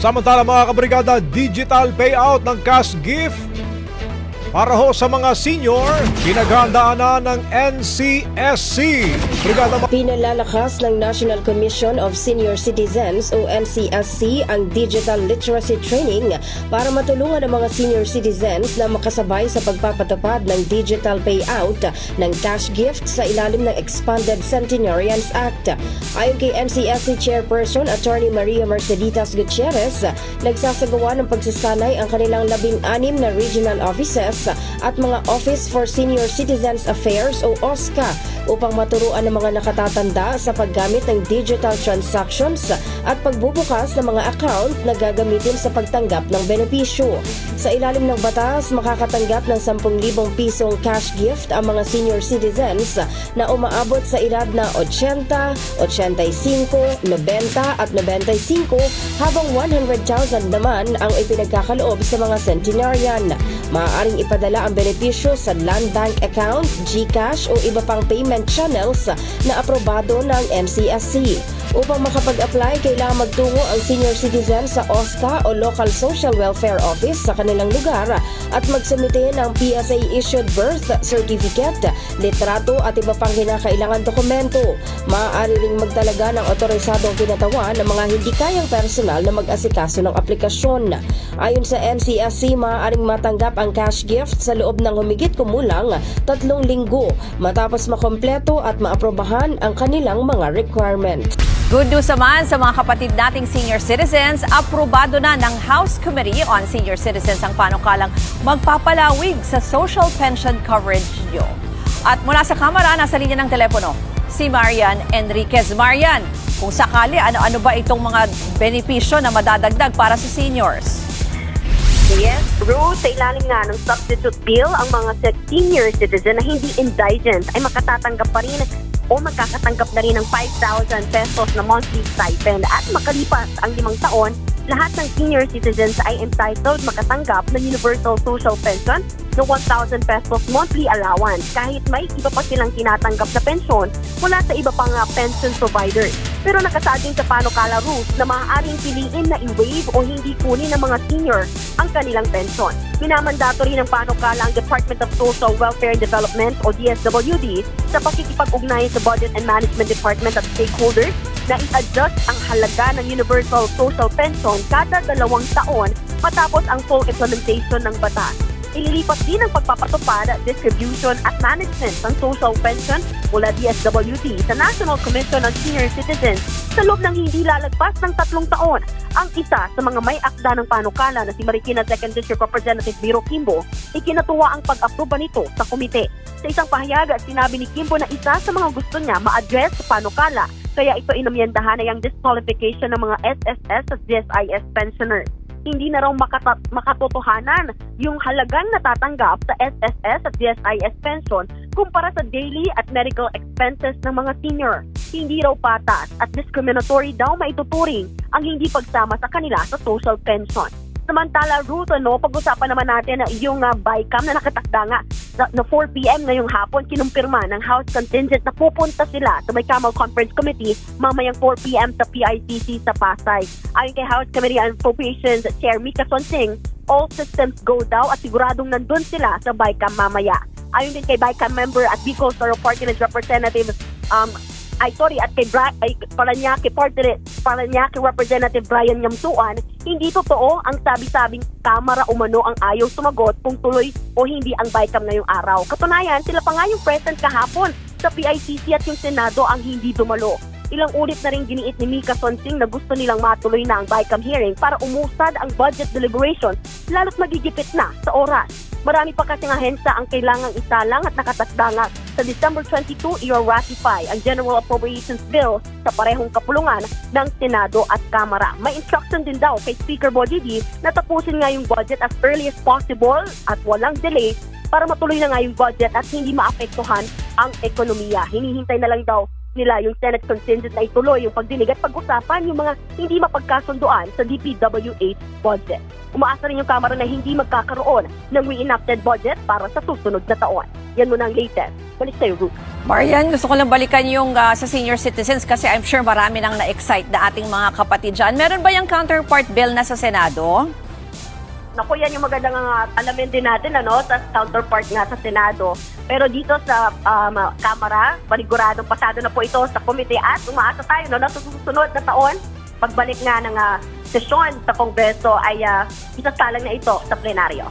Samantala mga kabrigada, digital payout ng cash gift para ho sa mga senior, pinaghandaan na ng NCSC. Brigada Pinalalakas ng National Commission of Senior Citizens o NCSC ang digital literacy training para matulungan ang mga senior citizens na makasabay sa pagpapatupad ng digital payout ng cash gift sa ilalim ng Expanded Centenarians Act. Ayon kay NCSC Chairperson Attorney Maria Merceditas Gutierrez, nagsasagawa ng pagsasanay ang kanilang 16 na regional offices at mga Office for Senior Citizens Affairs o OSCA upang maturuan ng mga nakatatanda sa paggamit ng digital transactions at pagbubukas ng mga account na gagamitin sa pagtanggap ng benepisyo. Sa ilalim ng batas, makakatanggap ng 10,000 pisong cash gift ang mga senior citizens na umaabot sa edad na 80, 85, 90 at 95 habang 100,000 naman ang ipinagkakaloob sa mga centenarian. Maaaring ipadala ang benepisyo sa Land Bank account, GCash o iba pang payment channels na aprobado ng NCSC. Upang makapag-apply, kailangan magtungo ang senior citizen sa OSCA o Local Social Welfare Office sa kanilang lugar at magsumite ng PSA-issued birth certificate, litrato at iba pang kinakailangan dokumento. Maaari ring magtalaga ng otorisadong kinatawan ng mga hindi kayang personal na mag-asikaso ng aplikasyon. Ayon sa NCSC, maaaring matanggap ang cash gift sa loob ng humigit kumulang 3 linggo matapos makompleto at maaprobahan ang kanilang mga requirement. Good news naman sa mga kapatid nating senior citizens, aprobado na ng House Committee on Senior Citizens ang panukalang magpapalawig sa social pension coverage nyo. At mula sa Kamara, nasa linya ng telepono, si Marian Enriquez. Marian, kung sakali, ano-ano ba itong mga benepisyo na madadagdag para sa seniors? Yes, Ruth, sa ilalim nga ng substitute bill, ang mga senior citizen na hindi indigent ay makatatanggap pa rin o magkakatanggap na rin ng 5,000 pesos na monthly stipend at makalipas ang 5 taon, lahat ng senior citizens ay entitled makatanggap ng Universal Social Pension na 1,000 pesos monthly allowance kahit may iba pa silang tinatanggap na pensyon mula sa iba pang pension providers. Pero nakasaad din sa panukala rules na maaaring piliin na i-waive o hindi kunin ng mga senior ang kanilang pensyon. Minamandato rin ng panukala ang Department of Social Welfare and Development o DSWD sa pakikipag-ugnayan sa Budget and Management Department at stakeholders na i-adjust ang halaga ng Universal Social Pension kada 2 taon matapos ang full implementation ng batas. Ililipat din ang pagpapatupad, distribution at management ng social pension mula DSWD sa National Commission on Senior Citizens sa loob ng hindi lalagpas ng 3 taon. Ang isa sa mga may akda ng panukala na si Marikina 2nd District Representative Biro Kimbo, ikinatuwa ang pag-aproba nito sa komite. Sa isang pahayag, sinabi ni Kimbo na isa sa mga gusto niya ma-address sa panukala, kaya ito inamyendahan ay ang disqualification ng mga SSS at GSIS pensioners. Hindi na raw makatotohanan yung halagang natatanggap sa SSS at GSIS pension kumpara sa daily at medical expenses ng mga senior. Hindi raw patas at discriminatory daw maituturing ang hindi pagsama sa kanila sa social pension. Samantala, Ruth, pag-usapan naman natin yung BICAM na nakatakda nga na 4 p.m. ngayong hapon, kinumpirma ng House contingent na pupunta sila sa BICAMal Conference Committee mamayang 4 p.m. sa PICC sa Pasay. Ayon kay House Committee on Appropriations Chair Mika Sonsing, all systems go daw at siguradong nandun sila sa BICAM mamaya. Ayon din kay BICAM member at Bicol Star Party Representative at kay Paranaque Representative Brian Yamsuan, hindi totoo ang sabi-sabing Kamara umano ang ayaw sumagot kung tuloy o hindi ang BICAM ngayong araw. Katunayan, sila pa nga yung present kahapon sa PICC at yung Senado ang hindi dumalo. Ilang ulit na rin giniit ni Mika Sonsing na gusto nilang matuloy na ang BICAM hearing para umusad ang budget deliberation lalo't magigipit na sa oras. Marami pa kasing ahensya ang kailangang isalang at nakatakda nga sa December 22 i-ratify ang General Appropriations Bill sa parehong kapulungan ng Senado at Kamara. May instruction din daw kay Speaker Bodidi na tapusin nga yung budget as early as possible at walang delay para matuloy na nga yung budget at hindi maapektuhan ang ekonomiya. Hinihintay na lang daw nila yung Senate contingent na ituloy yung pagdinig at pag-usapan yung mga hindi mapagkasunduan sa DPWH budget. Umaasa rin yung Kamara na hindi magkakaroon ng re-enacted budget para sa susunod na taon. Yan muna ang latest. Balik sa'yo, Ruth. Marian, gusto ko lang balikan yung sa senior citizens kasi I'm sure marami nang na-excite na ating mga kapatid dyan. Meron ba yung counterpart bill na sa Senado? Naku, yan yung magandang alamin din natin, ano, sa counterpart nga sa Senado. Pero dito sa Kamara, paniguradong pasado na po ito sa komite at umaasa tayo no, na susunod na taon, pagbalik nga ng sesyon sa Kongreso ay isasalang na ito sa plenaryo.